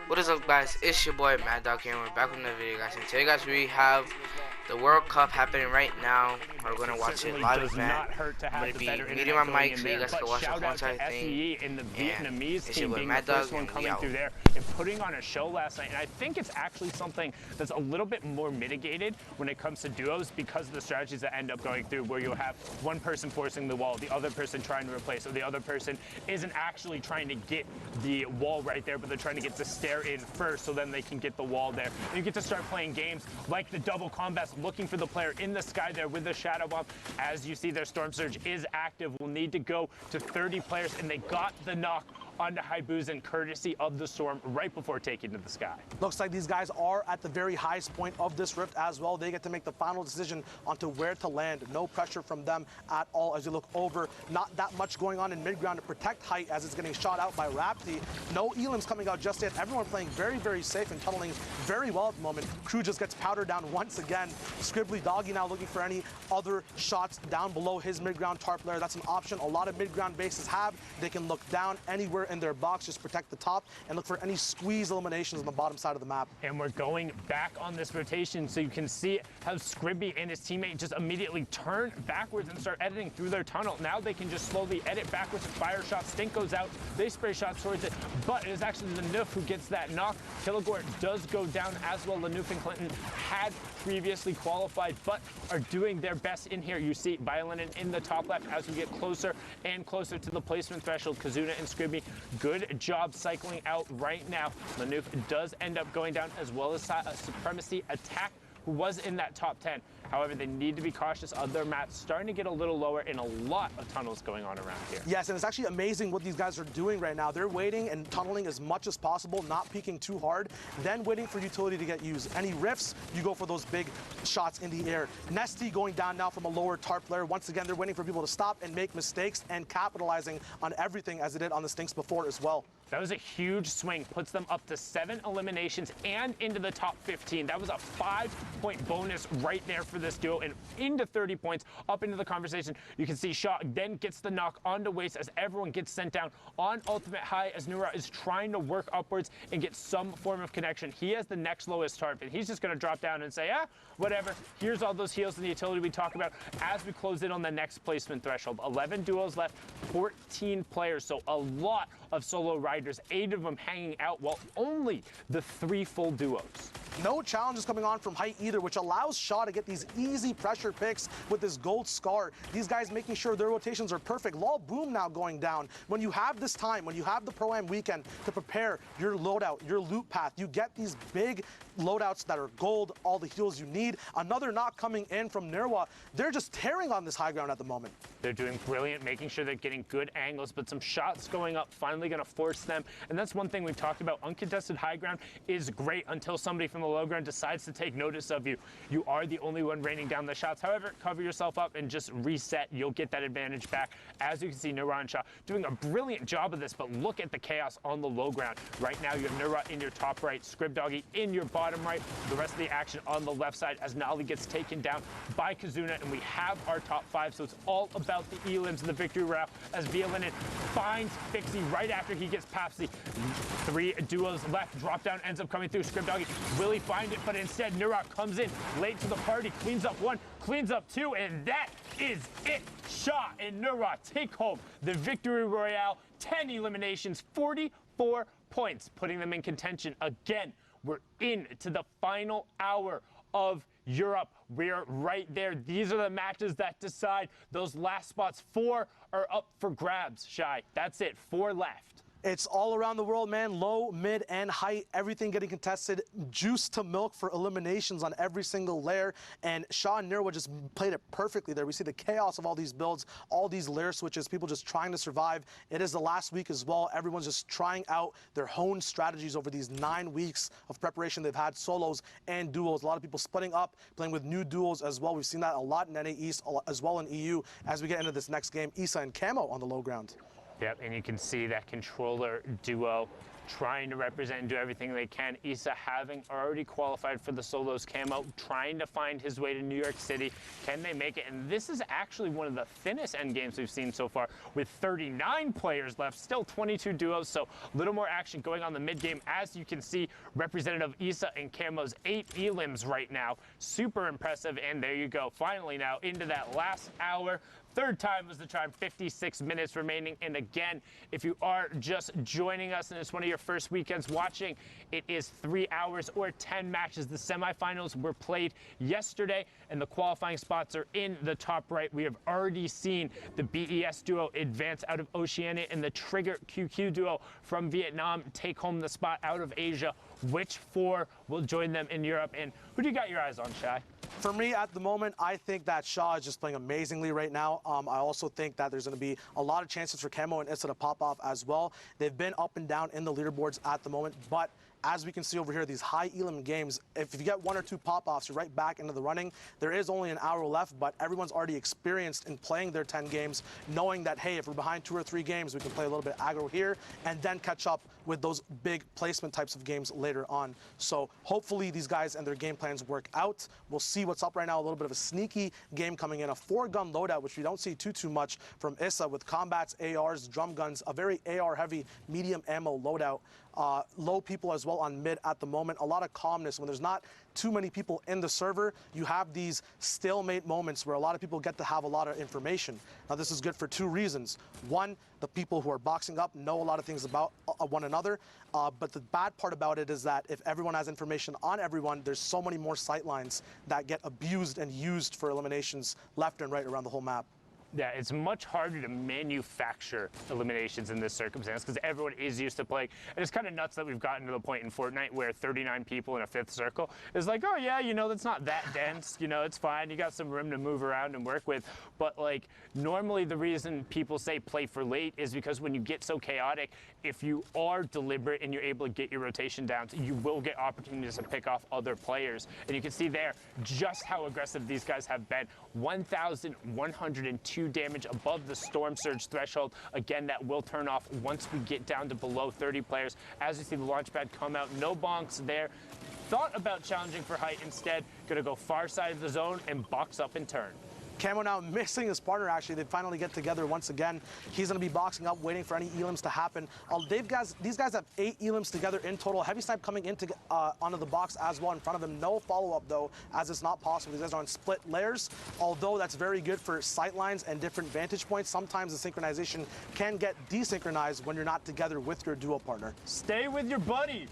What is up, guys? It's your boy Mad Dog here, and we're back with another video, guys. And today, guys, we have the World Cup happening right now. We're gonna watch it live event. I'm gonna be muting my mic so you guys can watch the whole entire thing. And the Vietnamese team being Mad the Dog, first one coming through there and putting on a show last night. And I think it's actually something that's a little bit more mitigated when it comes to duos because of the strategies that end up going through, where you'll have one person forcing the wall, the other person trying to replace, or the other person isn't actually trying to get the wall right there, but they're trying to get the stair in first so then they can get the wall there. And you get to start playing games like the double combats, looking for the player in the sky there with the shadow bomb. As you see, their storm surge is active. We'll need to go to 30 players, and they got the knock onto Haibuzan courtesy of the storm right before taking to the sky. Looks like these guys are at the very highest point of this rift as well. They get to make the final decision onto where to land. No pressure from them at all as you look over. Not that much going on in mid-ground to protect height as it's getting shot out by Rapti. No elims coming out just yet. Everyone playing very, very safe and tunneling very well at the moment. Crew just gets powdered down once again. Scribbly Doggy now looking for any other shots down below his mid-ground tar player. That's an option a lot of mid-ground bases have. They can look down anywhere in their box, just protect the top and look for any squeeze eliminations on the bottom side of the map. And we're going back on this rotation, so you can see how Scribby and his teammate just immediately turn backwards and start editing through their tunnel. Now they can just slowly edit backwards and fire shots. Stink goes out, they spray shots towards it, but it is actually Lanuf who gets that knock. Killigore does go down as well. Lanuf and Clinton had previously qualified, but are doing their best in here. You see Violin in the top left as we get closer and closer to the placement threshold. Kazuna and Scribby, good job cycling out right now. Lanuf does end up going down, as well as a Supremacy Attack, who was in that top 10. However, they need to be cautious of their mats starting to get a little lower and a lot of tunnels going on around here. Yes, and it's actually amazing what these guys are doing right now. They're waiting and tunneling as much as possible, not peeking too hard, then waiting for utility to get used. Any rifts, you go for those big shots in the air. Nesty going down now from a lower tar player. Once again, they're waiting for people to stop and make mistakes and capitalizing on everything as they did on the Stinks before as well. That was a huge swing, puts them up to 7 eliminations and into the top 15. That was a 5-point bonus right there for this duo, and into 30 points, up into the conversation. You can see Shaw then gets the knock onto Waste as everyone gets sent down on ultimate high as Nura is trying to work upwards and get some form of connection. He has the next lowest tarp, and he's just going to drop down and say, whatever. Here's all those heals and the utility we talk about as we close in on the next placement threshold. 11 duos left, 14 players, so a lot of solo riders, 8 of them hanging out, while only the 3 full duos. No challenges coming on from height either, which allows Shaw to get these easy pressure picks with this gold scar. These guys making sure their rotations are perfect. Lol Boom now going down. When you have this time, when you have the Pro-Am weekend to prepare your loadout, your loot path, you get these big loadouts that are gold, all the heals you need. Another knock coming in from Nirwa. They're just tearing on this high ground at the moment. They're doing brilliant, making sure they're getting good angles, but some shots going up finally going to force them. And that's one thing we've talked about. Uncontested high ground is great until somebody from the low ground decides to take notice of you. You are the only one raining down the shots. However, cover yourself up and just reset. You'll get that advantage back. As you can see, Nura and Shaw doing a brilliant job of this, but look at the chaos on the low ground. Right now, you have Nura in your top right, Scrib Doggy in your bottom right, the rest of the action on the left side as Nali gets taken down by Kazuna, and we have our top 5, so it's all about the elims and the victory route as Violinin finds Fixie right after he gets Papsy. 3 duos left, drop down ends up coming through. Scrib Doggy will he find it, but instead Nura comes in late to the party, cleans up 1, cleans up 2, and that is it. Shaw and Nura take home the victory royale. 10 eliminations, 44 points, putting them in contention again. We're into the final hour of Europe. We're right there. These are the matches that decide those last spots. 4 are up for grabs, Shy. That's it, 4 left. It's all around the world, man. Low, mid, and height, everything getting contested. Juice to milk for eliminations on every single layer. And Shaw and Nirwa just played it perfectly there. We see the chaos of all these builds, all these layer switches, people just trying to survive. It is the last week as well. Everyone's just trying out their honed strategies over these 9 weeks of preparation they've had, solos and duos. A lot of people splitting up, playing with new duos as well. We've seen that a lot in NA East, as well in EU, as we get into this next game. Issa and Camo on the low ground. Yep, and you can see that controller duo trying to represent and do everything they can. Issa having already qualified for the solos camo, trying to find his way to New York City. Can they make it? And this is actually one of the thinnest end games we've seen so far, with 39 players left, still 22 duos, so a little more action going on the mid game. As you can see, Representative Issa and Camo's 8 elims right now. Super impressive, and there you go. Finally now into that last hour. Third time was the charm, 56 minutes remaining. And again, if you are just joining us and it's one of your first weekends watching, it is 3 hours or 10 matches. The semifinals were played yesterday, and the qualifying spots are in the top right. We have already seen the BES duo advance out of Oceania and the Trigger QQ duo from Vietnam take home the spot out of Asia. Which 4 will join them in Europe? And who do you got your eyes on, Shai? For me, at the moment, I think that Shaw is just playing amazingly right now. I also think that there's going to be a lot of chances for Camo and Issa to pop off as well. They've been up and down in the leaderboards at the moment, but as we can see over here, these high elim games, if you get 1 or 2 pop-offs, you're right back into the running. There is only an hour left, but everyone's already experienced in playing their 10 games, knowing that, hey, if we're behind 2 or 3 games, we can play a little bit aggro here and then catch up with those big placement types of games later on. So hopefully these guys and their game plans work out. We'll see what's up right now. A little bit of a sneaky game coming in, a 4-gun loadout, which we don't see too much from Issa, with combats, ARs, drum guns, a very AR-heavy medium ammo loadout. Low people as well on mid at the moment. A lot of calmness. When there's not too many people in the server, you have these stalemate moments where a lot of people get to have a lot of information. Now, this is good for 2 reasons. One, the people who are boxing up know a lot of things about one another. But the bad part about it is that if everyone has information on everyone, there's so many more sightlines that get abused and used for eliminations left and right around the whole map. Yeah, it's much harder to manufacture eliminations in this circumstance because everyone is used to playing. And it's kind of nuts that we've gotten to the point in Fortnite where 39 people in a 5th circle is like, oh yeah, you know, that's not that dense. You know, it's fine. You got some room to move around and work with. But like, normally the reason people say play for late is because when you get so chaotic, if you are deliberate and you're able to get your rotation down, you will get opportunities to pick off other players. And you can see there just how aggressive these guys have been. 1,102 damage above the Storm Surge threshold. Again, that will turn off once we get down to below 30 players. As you see the launch pad come out, no bonks there. Thought about challenging for height instead. Gonna go far side of the zone and box up and turn. Camo now missing his partner, actually. They finally get together once again. He's going to be boxing up, waiting for any elims to happen. These guys have 8 elims together in total. Heavy Snipe coming into onto the box as well in front of him. No follow-up, though, as it's not possible. These guys are on split layers, although that's very good for sight lines and different vantage points. Sometimes the synchronization can get desynchronized when you're not together with your duo partner. Stay with your buddy.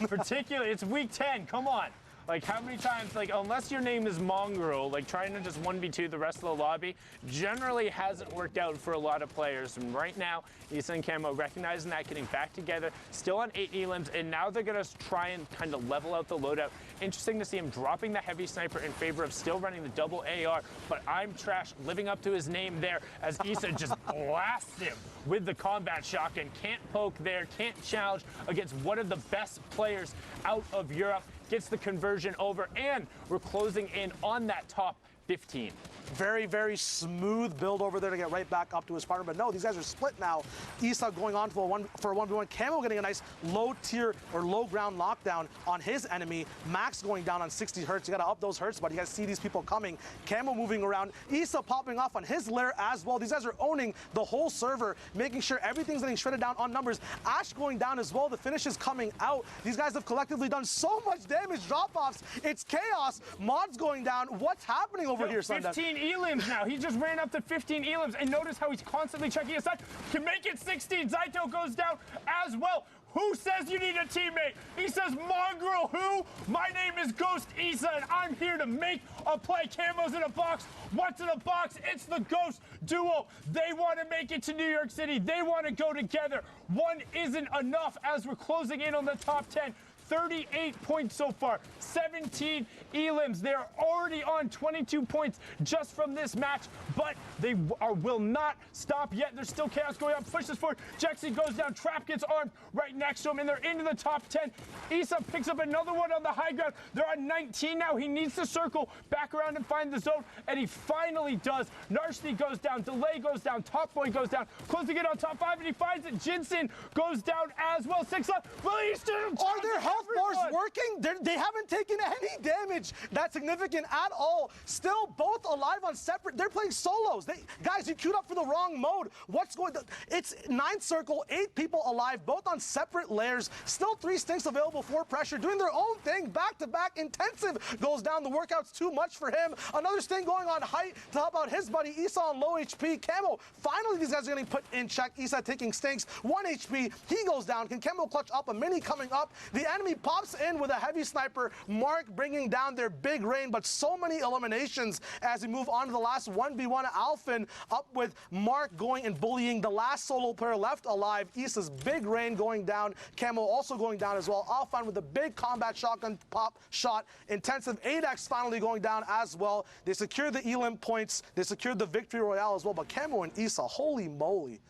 Particularly, it's week 10. Come on. Like, how many times, like, unless your name is Mongrel, like, trying to just 1v2 the rest of the lobby generally hasn't worked out for a lot of players. And right now, Issa and Camo recognizing that, getting back together, still on 8 elims, and now they're going to try and kind of level out the loadout. Interesting to see him dropping the heavy sniper in favor of still running the double AR, but I'm Trash living up to his name there as Issa just blasts him with the combat shotgun. Can't poke there, can't challenge against one of the best players out of Europe. Gets the conversion over, and we're closing in on that top 15. Very, very smooth build over there to get right back up to his partner. But no, these guys are split now. Issa going on for a 1v1. Camo getting a nice low tier or low ground lockdown on his enemy. Max going down on 60 hertz. You got to up those hertz, but you got to see these people coming. Camo moving around. Issa popping off on his lair as well. These guys are owning the whole server, making sure everything's getting shredded down on numbers. Ash going down as well. The finish is coming out. These guys have collectively done so much damage. Drop-offs. It's chaos. Mods going down. What's happening over here, Sunday? 15 elims now. He just ran up to 15 elims, and notice how he's constantly checking his side. Can make it 16. Zaito goes down as well. Who says you need a teammate? He says, Mongrel, who? My name is Ghost Issa, and I'm here to make a play. Camo's in a box. What's in a box? It's the Ghost duo. They want to make it to New York City. They want to go together. One isn't enough as we're closing in on the top 10. 38 points so far, 17 elims. They're already on 22 points just from this match, but they will not stop yet. There's still chaos going on. Pushes forward. Jexy goes down. Trap gets armed right next to him, and they're into the top 10. Issa picks up another one on the high ground. They're on 19 now. He needs to circle back around and find the zone, and he finally does. Narshni goes down. Delay goes down. Top Boy goes down. Closing in on top 5, and he finds it. Jinsen goes down as well. 6 left. Are their health bars working? They haven't taken any damage that's significant at all. Still both alive on separate. They're playing solos. Guys, you queued up for the wrong mode. What's going on? It's 9th circle, 8 people alive, both on separate layers. Still 3 stinks available for pressure, doing their own thing. Back-to-back intensive goes down. The workout's too much for him. Another sting going on height to help out his buddy Issa on low HP. Camo, finally these guys are getting put in check. Issa taking stinks, 1 HP. He goes down. Can Camo clutch up? A mini coming up. The enemy pops in with a heavy sniper. Mark bringing down their big rain, but so many eliminations as we move on to the last 1v1. Alphen up with Mark going and bullying the last solo player left alive. Issa's big rain going down. Camo also going down as well. Alphen with a big combat shotgun pop shot. Intensive 8x finally going down as well. They secured the elim points. They secured the victory royale as well. But Camo and Issa, holy moly.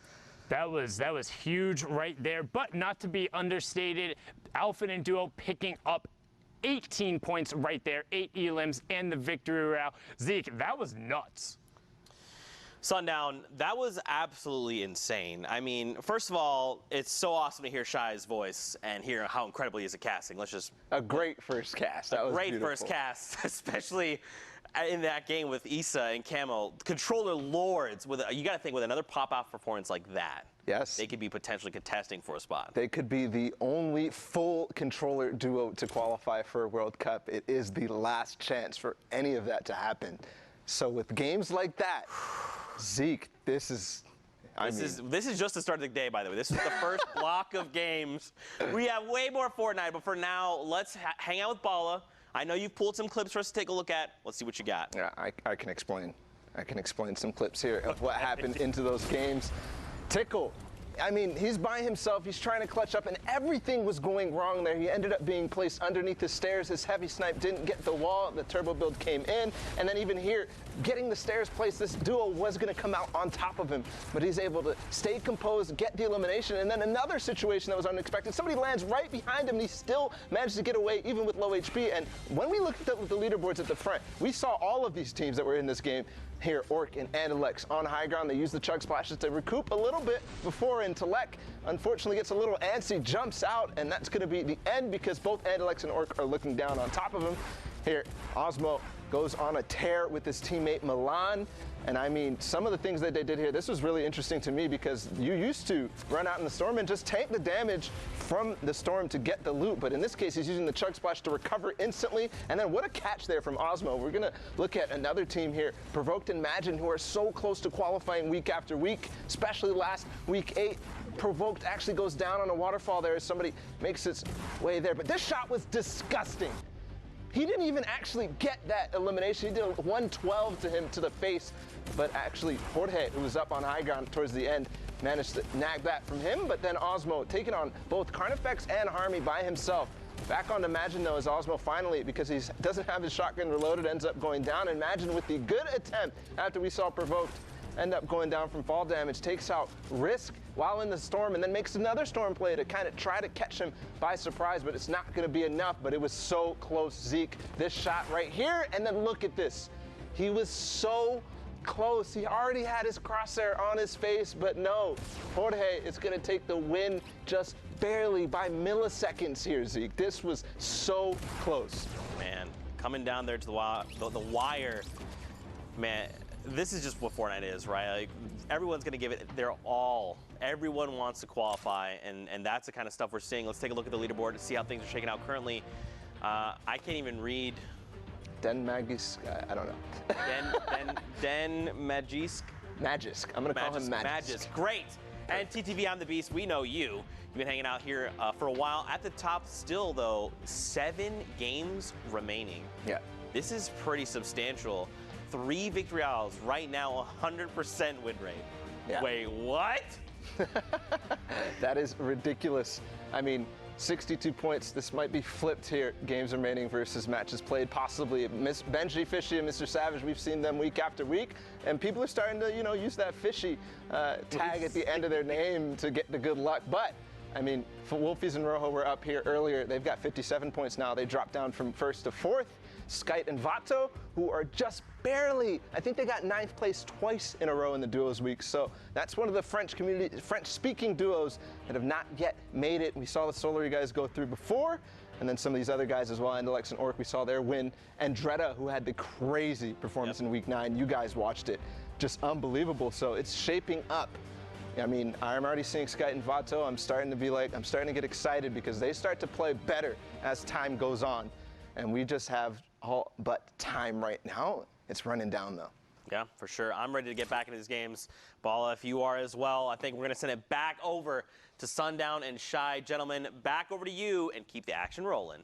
That was huge right there, but not to be understated. Alphen and Duo picking up 18 points right there, 8 elims and the victory royale. Zeke, that was nuts. Sundown, that was absolutely insane. I mean, first of all, it's so awesome to hear Shai's voice and hear how incredible he is at casting. Let's just... A great first cast. That was great beautiful. First cast, especially in that game with Issa and Camo. Controller lords, you got to think with another pop-off performance like that. Yes. They could be potentially contesting for a spot. They could be the only full controller duo to qualify for a World Cup. It is the last chance for any of that to happen. So with games like that, Zeke, this is just the start of the day, by the way. This is the first block of games. We have way more Fortnite, but for now, let's hang out with Bala. I know you've pulled some clips for us to take a look at. Let's see what you got. Yeah, I can explain. I can explain some clips here of what happened into those games. Tickle. I mean, he's by himself. He's trying to clutch up, and everything was going wrong there. He ended up being placed underneath the stairs. His heavy snipe didn't get the wall. The turbo build came in, and then even here, getting the stairs placed, this duo was going to come out on top of him, but he's able to stay composed, get the elimination, and then another situation that was unexpected. Somebody lands right behind him, and he still managed to get away, even with low HP. And when we looked at the leaderboards at the front, we saw all of these teams that were in this game here, Orc and Andalex on high ground. They use the chug splashes to recoup a little bit before Telek unfortunately gets a little antsy, jumps out, and that's going to be the end because both Andalex and Orc are looking down on top of him. Here, Osmo goes on a tear with his teammate Milan. And I mean, some of the things that they did here, this was really interesting to me because you used to run out in the storm and just tank the damage from the storm to get the loot. But in this case, he's using the chug splash to recover instantly. And then what a catch there from Osmo. We're going to look at another team here, Provoked and Imagine, who are so close to qualifying week after week, especially last week 8. Provoked actually goes down on a waterfall there as somebody makes its way there. But this shot was disgusting. He didn't even actually get that elimination. He did a 112 to him to the face, but actually Jorge, who was up on high ground towards the end, managed to nag that from him. But then Osmo taking on both Carnifex and Harmy by himself. Back on Imagine though, as Osmo finally, because he doesn't have his shotgun reloaded, ends up going down. Imagine with the good attempt after we saw Provoked end up going down from fall damage, takes out Risk while in the storm, and then makes another storm play to kind of try to catch him by surprise, but it's not going to be enough. But it was so close, Zeke. This shot right here, and then look at this. He was so close. He already had his crosshair on his face, but no. Jorge is going to take the win just barely by milliseconds here, Zeke. This was so close. Man, coming down there to the wire, man. This is just what Fortnite is, right? Like, everyone's going to give it their all. Everyone wants to qualify, and that's the kind of stuff we're seeing. Let's take a look at the leaderboard to see how things are shaking out currently. I can't even read. Den Magisk, I don't know. Den Magisk? Magisk. I'm going to call him Magisk. Magisk, great. And TTV, I'm the Beast. We know you. You've been hanging out here for a while. At the top still, though, 7 games remaining. Yeah. This is pretty substantial. 3 victory royales right now, 100% win rate. Yeah. Wait, what? That is ridiculous. I mean, 62 points. This might be flipped here. Games remaining versus matches played. Possibly Miss Benji Fishy and Mr. Savage. We've seen them week after week, and people are starting to, use that Fishy tag at the end of their name to get the good luck. But I mean, Wolfies and Rojo were up here earlier. They've got 57 points now. They dropped down from 1st to 4th. Skite and Vato, who are just barely, I think they got 9th place twice in a row in the duos week. So that's one of the French-speaking duos that have not yet made it. We saw the Solary guys go through before, and then some of these other guys as well. Andalex and Orc, we saw their win. And Dreda, who had the crazy performance in week 9. You guys watched it. Just unbelievable. So it's shaping up. I mean, I'm already seeing Skite and Vato. I'm starting to get excited because they start to play better as time goes on. And we just have all but time right now. It's running down, though. Yeah, for sure. I'm ready to get back into these games. Bala, if you are as well, I think we're going to send it back over to Sundown and Shy. Gentlemen, back over to you and keep the action rolling.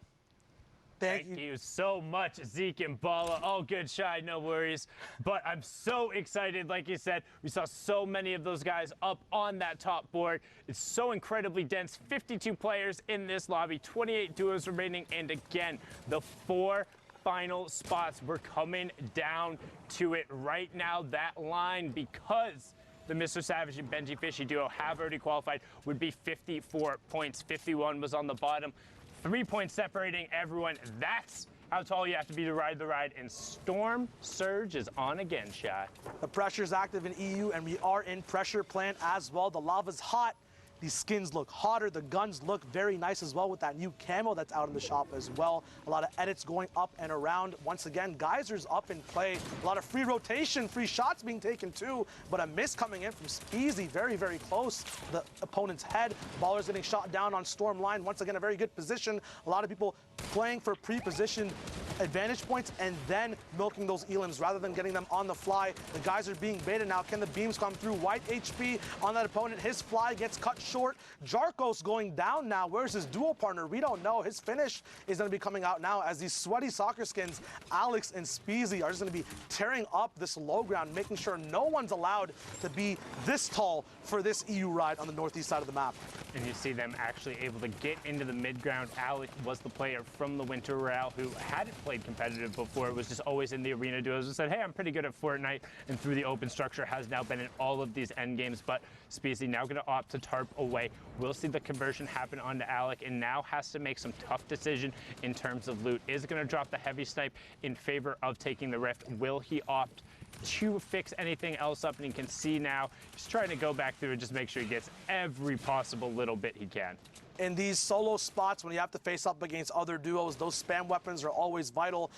Thank you so much, Zeke and Bala. All good, Shy, no worries. But I'm so excited. Like you said, we saw so many of those guys up on that top board. It's so incredibly dense. 52 players in this lobby, 28 duos remaining. And again, the 4 final spots, we're coming down to it right now. That line, because the Mr. Savage and Benji Fishy duo have already qualified, would be 54 points. 51 was on the bottom. 3 points separating everyone. That's how tall you have to be to ride the ride. And Storm Surge is on again, Shy. The pressure is active in EU, and we are in pressure plant as well. The lava's hot. These skins look hotter. The guns look very nice as well with that new camo that's out in the shop as well. A lot of edits going up and around. Once again, Geyser's up in play. A lot of free rotation, free shots being taken too, but a miss coming in from Speezy, very, very close to the opponent's head. Baller's getting shot down on Storm line. Once again, a very good position. A lot of people playing for pre-positioned advantage points and then milking those elims rather than getting them on the fly. The guys are being baited now. Can the beams come through? White HP on that opponent. His fly gets cut short. Jarkos going down now. Where's his duo partner? We don't know. His finish is going to be coming out now as these sweaty soccer skins, Alex and Speezy, are just going to be tearing up this low ground, making sure no one's allowed to be this tall for this EU ride on the northeast side of the map. And you see them actually able to get into the mid ground. Alex was the player from the Winter Royale who hadn't played competitive before. It was just always in the arena duos and said, hey, I'm pretty good at Fortnite, and through the open structure has now been in all of these end games. But Speezy now going to opt to tarp away. We'll see the conversion happen onto Alec, and now has to make some tough decision in terms of loot. Is going to drop the heavy snipe in favor of taking the rift. Will he opt to fix anything else up? And you can see now he's trying to go back through and just make sure he gets every possible little bit he can. In these solo spots, when you have to face up against other duos, those spam weapons are always vital.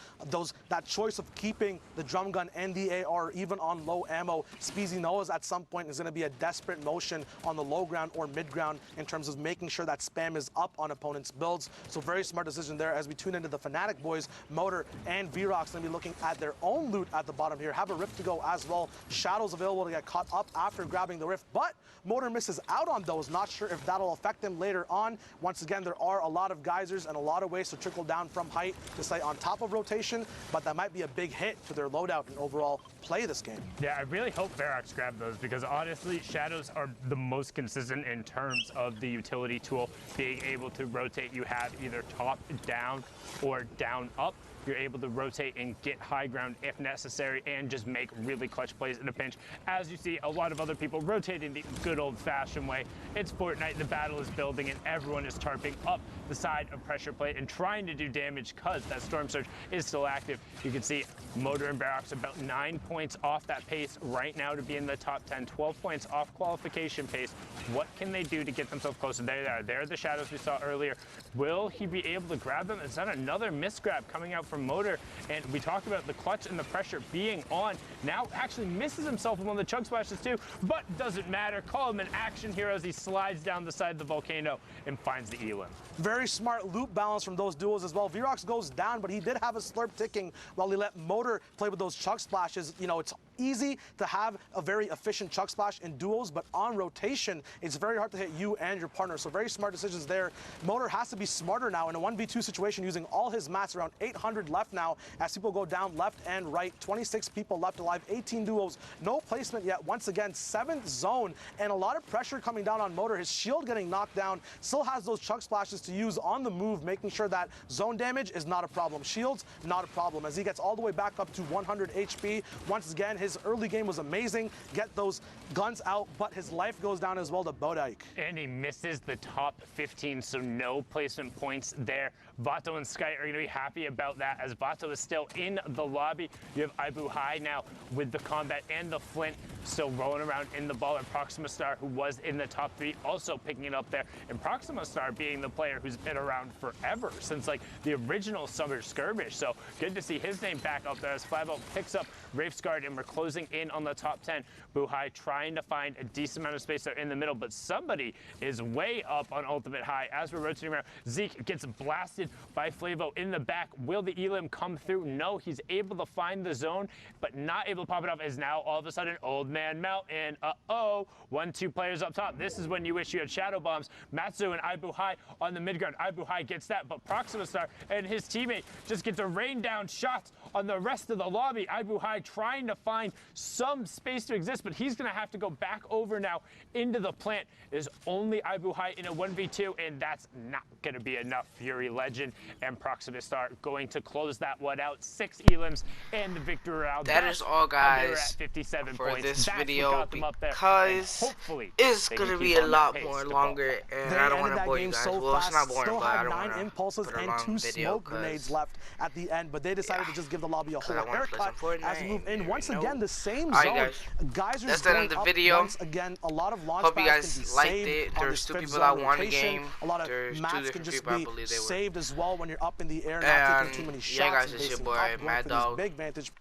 That choice of keeping the drum gun and the AR even on low ammo, Speezy knows at some point is going to be a desperate motion on the low ground or mid ground in terms of making sure that spam is up on opponents' builds. So very smart decision there as we tune into the Fnatic boys. Motor and Vrox going to be looking at their own loot at the bottom here. Have a rift to go as well. Shadows available to get caught up after grabbing the rift, but Motor misses out on those. Not sure if that'll affect him later on. Once again, there are a lot of geysers and a lot of ways to trickle down from height to stay on top of rotation, but that might be a big hit to their loadout and overall play this game. Yeah, I really hope Vrox grabbed those because honestly, Shadows are the most consistent in terms of the utility tool being able to rotate. You have either top down or down up. You're able to rotate and get high ground if necessary and just make really clutch plays in a pinch. As you see, a lot of other people rotating the good old-fashioned way. It's Fortnite, the battle is building, and everyone is tarping up the side of pressure plate and trying to do damage because that Storm Surge is still active. You can see Motor and Vrox about 9 points off that pace right now to be in the top 10, 12 points off qualification pace. What can they do to get themselves closer? There they are. There are the Shadows we saw earlier. Will he be able to grab them? Is that another misgrab coming out from Motor? And we talked about the clutch and the pressure being on. Now actually misses himself with one of the chug splashes too, but doesn't matter. Call him an action hero as he slides down the side of the volcano and finds the elim. Very smart loop balance from those duos as well. Vrox goes down, but he did have a slurp ticking while he let Motor play with those chug splashes. You know, it's easy to have a very efficient chuck splash in duos, but on rotation, it's very hard to hit you and your partner. So very smart decisions there. Motor has to be smarter now in a 1v2 situation, using all his mats. Around 800 left now as people go down left and right. 26 people left alive, 18 duos, no placement yet. Once again, 7th zone, and a lot of pressure coming down on Motor. His shield getting knocked down, still has those chuck splashes to use on the move, making sure that zone damage is not a problem. Shields, not a problem, as he gets all the way back up to 100 HP. Once again, his early game was amazing. Get those guns out, but his life goes down as well to Bodike. And he misses the top 15, so no placement points there. Vato and Sky are going to be happy about that, as Vato is still in the lobby. You have Ibu High now with the combat and the Flint still rolling around in the ball, and Proxima Star, who was in the top 3, also picking it up there. And Proxima Star being the player who's been around forever, since like the original Summer Skirmish. So good to see his name back up there as Flavo picks up Wraith's Guard, and we're closing in on the top 10. Buhai trying to find a decent amount of space there in the middle, but somebody is way up on Ultimate High. As we're rotating around, Zeke gets blasted by Flavo in the back. Will the Elim come through? No, he's able to find the zone, but not able to pop it off, as now all of a sudden Old Man Mountain, 1-2 players up top. This is when you wish you had Shadow Bombs. Matsu and Ibu High on the mid ground. Ibu High gets that, but Proxima Star and his teammate just get to rain down shots on the rest of the lobby. Ibu High trying to find some space to exist, but he's going to have to go back over now into the plant. There's only Ibu High in a 1v2, and that's not going to be enough. Fury Legend and Proxima Star going to close that one out. 6 elims and the victory round. That is all, guys, at 57 for points. this That's video, because it's going to be a lot more longer, and I don't want to bore you guys. Well, it's not boring, but I don't want to 9 impulses put a and long 2 video smoke grenades left at the end, but they decided to just give the lobby a whole haircut as we move in. Once again, the same zone. Guys are just going up once again. A lot of launch Hope you pads guys can be liked saved it. on There's this 2 fifth people zone that won the rotation. game. A lot of There's 2 mats different can just people, I be believe they were. saved as well when you're up in the air, not And taking too many shots. yeah, guys, and it's your facing boy up, going Mad for these Dog. big vantage.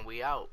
We out.